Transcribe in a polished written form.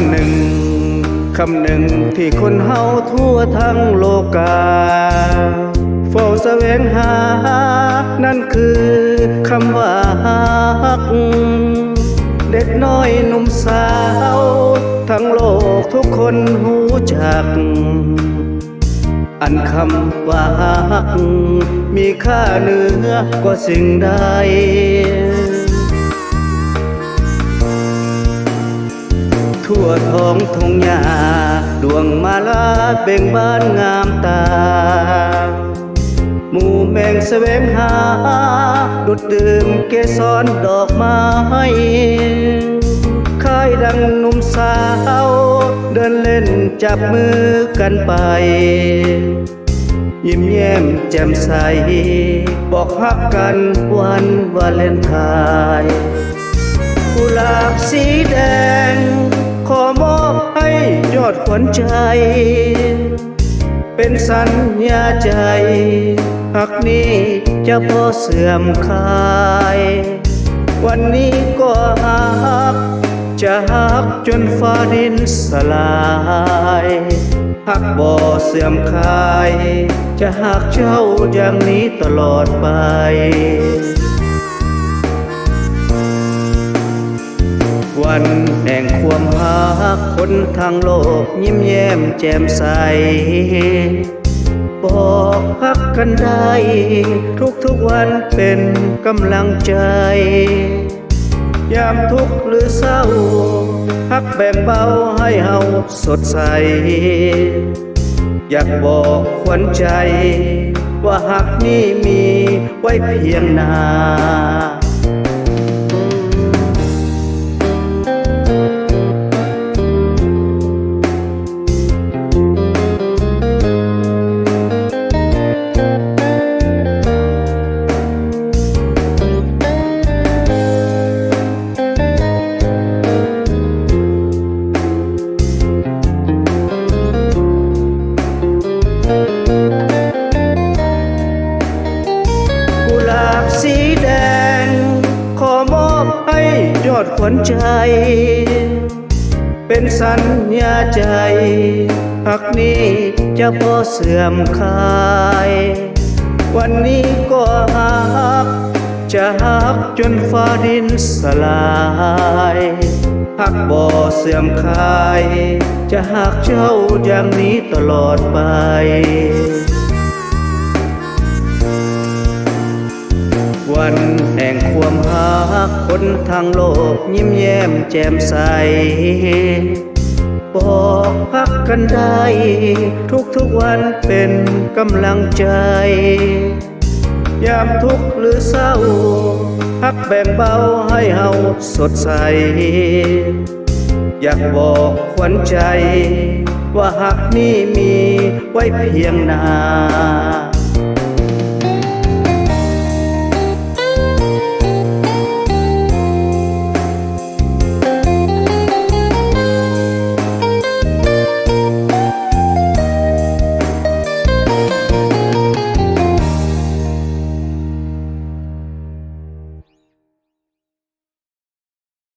ำหนึ่งคำหนึ่งที่คนเฮาทั่วทั้งโลกาเฝ้าแสวงหานั่นคือคำว่าฮักเด็กน้อยหนุ่มสาวทั้งโลกทุกคนหูจักอันคำว่าฮักมีค่าเหนือกว่าสิ่งใดทั่วท้องทุ่งหญ้าดวงมาลาเบ่งบานงามตาหมู่แมงแสวงหาดุดดื่มเกสรดอกไม้คายดังหนุ่มสาวเดินเล่นจับมือกันไปยิ้มแย้มแจ่มใสบอกฮักกันวันวาเลนไทน์กุหลาบสีแดงขอมอบให้ยอดขวัญใจเป็นสัญญาใจฮักนี้จะพอเสื่อมคลายวันนี้ก็ฮักจะฮักจนฟ้าดินสลายฮักบ่เสื่อมคลายจะฮักเจ้าอย่างนี้ตลอดไปวันแห่งความฮักคนทางโลกยิ้มแย้มแจ่มใสบอกฮักกันได้ทุกวันเป็นกำลังใจยามทุกข์หรือเศร้าฮักแบ่งเบาให้เฮาสดใสอยากบอกขวัญใจว่าฮักนี้มีไว้เพียงหน้าสีแดงขอมอบให้ยอดขวัญใจเป็นสัญญาใจฮักนี้จะพอเสื่อมคลายวันนี้ก็ฮักจะฮักจนฟ้าดินสลายฮักบ่เสื่อมคลายจะฮักเจ้าอย่างนี้ตลอดไปวันแห่งความฮักคนทางโลกยิ้มแย้มแจ่มใสบอกฮักกันได้ทุกวันเป็นกำลังใจยามทุกข์หรือเศร้าฮักแบ่งเบาให้เฮาสดใสอยากบอกขวัญใจว่าฮักนี้มีไว้เพียงหน้า